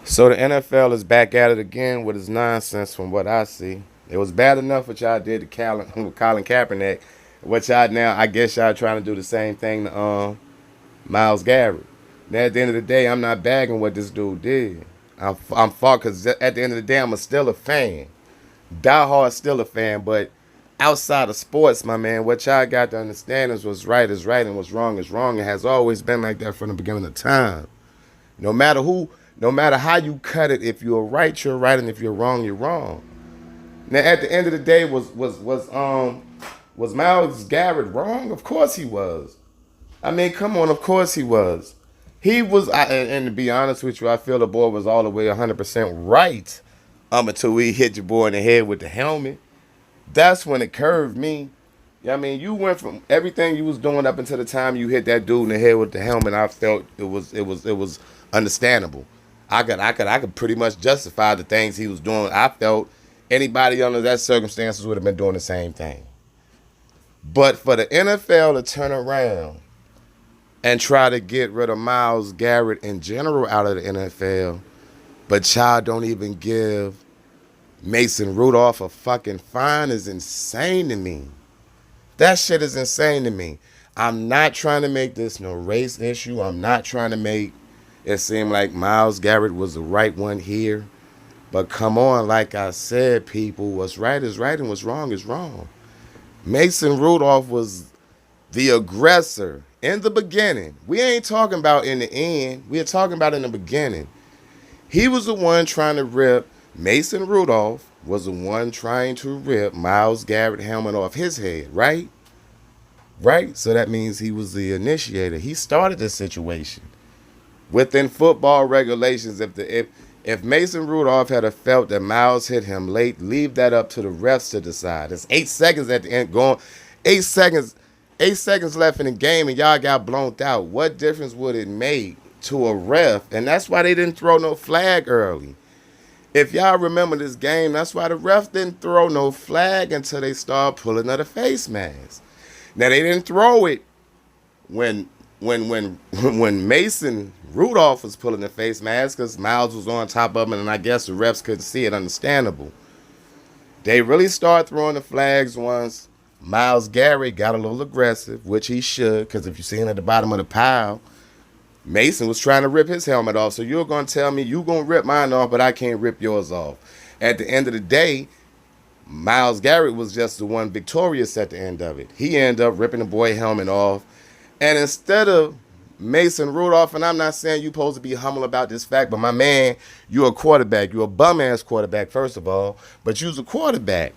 So the NFL is back at it again with its nonsense from what I see. It was bad enough what y'all did to with Colin Kaepernick. What y'all now, I guess y'all trying to do the same thing to Myles Garrett. Now at the end of the day, I'm not bagging what this dude did. I'm fought because at the end of the day, I'm still a fan. Die hard still a fan, but outside of sports, my man, what y'all got to understand is right and what's wrong is wrong. It has always been like that from the beginning of time. No matter who, no matter how you cut it, if you're right, you're right, and if you're wrong, you're wrong. Now, at the end of the day, was Myles Garrett wrong? Of course he was. I mean, come on, of course he was. He was, and to be honest with you, I feel the boy was all the way 100% right. Until he hit your boy in the head with the helmet. That's when it curved me. Yeah, I mean, you went from everything you was doing up until the time you hit that dude in the head with the helmet. I felt it was understandable. I could pretty much justify the things he was doing. I felt anybody under that circumstances would have been doing the same thing. But for the NFL to turn around and try to get rid of Myles Garrett in general out of the NFL, but y'all don't even give Mason Rudolph a fucking fine is insane to me. That shit is insane to me. I'm not trying to make this no race issue. I'm not trying to make it seem like Myles Garrett was the right one here. But come on, like I said, people, what's right is right and what's wrong is wrong. Mason Rudolph was the aggressor in the beginning. We ain't talking about in the end. We're talking about in the beginning. He was the one trying to rip. Mason Rudolph was the one trying to rip Myles Garrett helmet off his head, right? Right? So that means he was the initiator. He started the situation. Within football regulations, if Mason Rudolph had have felt that Myles hit him late, leave that up to the refs to decide. It's 8 seconds at the end going 8 seconds 8 seconds left in the game and y'all got blown out. What difference would it make to a ref? And that's why they didn't throw no flag early. If y'all remember this game, that's why the ref didn't throw no flag until they started pulling of the face mask. Now they didn't throw it when when Mason Rudolph was pulling the face mask because Myles was on top of him, and I guess the refs couldn't see it. Understandable. They really started throwing the flags once Myles Garrett got a little aggressive, which he should, because if you see him at the bottom of the pile, Mason was trying to rip his helmet off. So you're going to tell me you're going to rip mine off, but I can't rip yours off. At the end of the day, Myles Garrett was just the one victorious at the end of it. He ended up ripping the boy helmet off. And instead of Mason Rudolph, and I'm not saying you're supposed to be humble about this fact, but my man, you're a quarterback. You're a bum-ass quarterback, first of all, but you're a quarterback.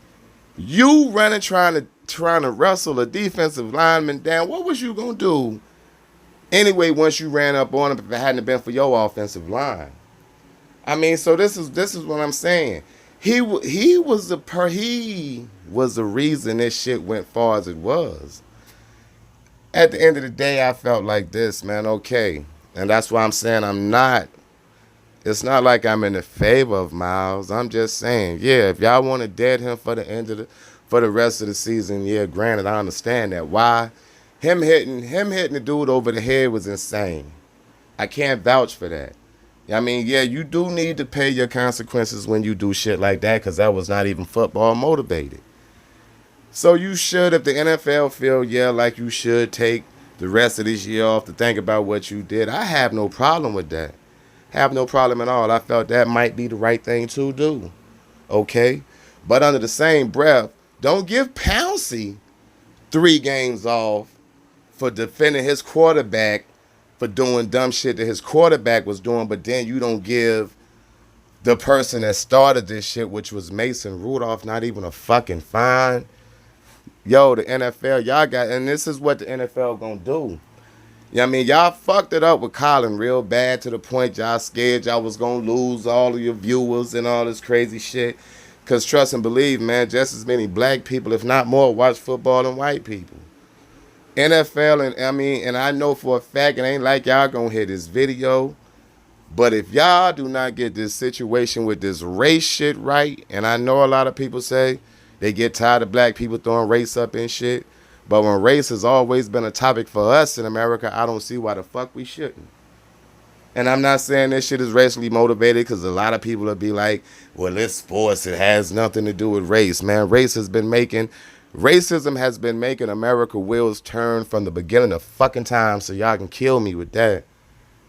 You running trying to wrestle a defensive lineman down. What was you going to do anyway once you ran up on him if it hadn't been for your offensive line? I mean, so this is what I'm saying. He was the reason this shit went far as it was. At the end of the day, I felt like this, man. Okay, and that's why I'm saying I'm not. It's not like I'm in the favor of Myles. I'm just saying, yeah, if y'all want to dead him for for the rest of the season, yeah, granted, I understand that. Why? Him hitting the dude over the head was insane. I can't vouch for that. I mean, yeah, you do need to pay your consequences when you do shit like that because that was not even football motivated. So you should, if the NFL feel, yeah, like you should take the rest of this year off to think about what you did. I have no problem with that. Have no problem at all. I felt that might be the right thing to do. Okay? But under the same breath, don't give Pouncey 3 games off for defending his quarterback for doing dumb shit that his quarterback was doing, but then you don't give the person that started this shit, which was Mason Rudolph, not even a fucking fine. Yo, the NFL, y'all got, and this is what the NFL gonna do. Yeah, I mean, y'all fucked it up with Colin real bad to the point y'all scared y'all was gonna lose all of your viewers and all this crazy shit. Cause trust and believe, man, just as many black people, if not more, watch football than white people. NFL, and I mean, and I know for a fact it ain't like y'all gonna hear this video, but if y'all do not get this situation with this race shit right, and I know a lot of people say they get tired of black people throwing race up and shit, but when race has always been a topic for us in America, I don't see why the fuck we shouldn't. And I'm not saying this shit is racially motivated because a lot of people will be like, well, it's sports. It has nothing to do with race. Man, racism has been making America wheels turn from the beginning of fucking time. So y'all can kill me with that.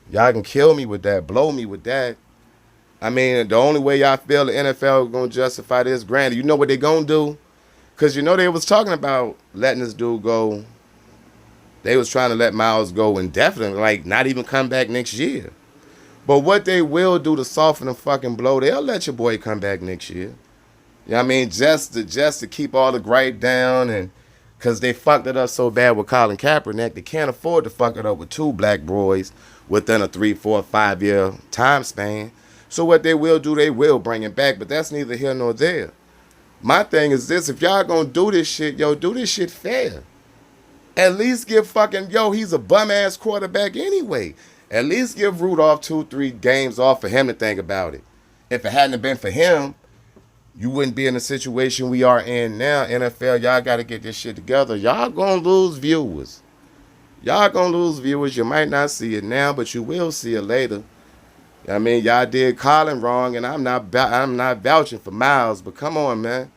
Y'all can kill me with that. Blow me with that. I mean, the only way y'all feel the NFL going to justify this, granted, you know what they going to do? Because you know they was talking about letting this dude go. They was trying to let Miles go indefinitely, like not even come back next year. But what they will do to soften the fucking blow, they'll let your boy come back next year. You know what I mean? Just to keep all the gripe down, and because they fucked it up so bad with Colin Kaepernick, they can't afford to fuck it up with two black boys within a 3, 4, 5 year time span. So what they will do, they will bring him back, but that's neither here nor there. My thing is this: if y'all gonna do this shit, yo, do this shit fair. At least give fucking, yo, he's a bum-ass quarterback anyway. At least give Rudolph 2, 3 games off for him to think about it. If it hadn't been for him, you wouldn't be in the situation we are in now. NFL, y'all got to get this shit together. Y'all going to lose viewers. Y'all going to lose viewers. You might not see it now, but you will see it later. I mean, y'all did Colin wrong, and I'm not vouching for Miles, but come on, man.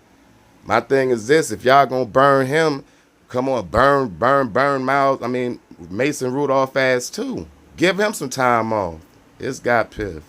My thing is this: if y'all going to burn him, come on, burn Miles. I mean, Mason Rudolph ass too. Give him some time off. It's got piff.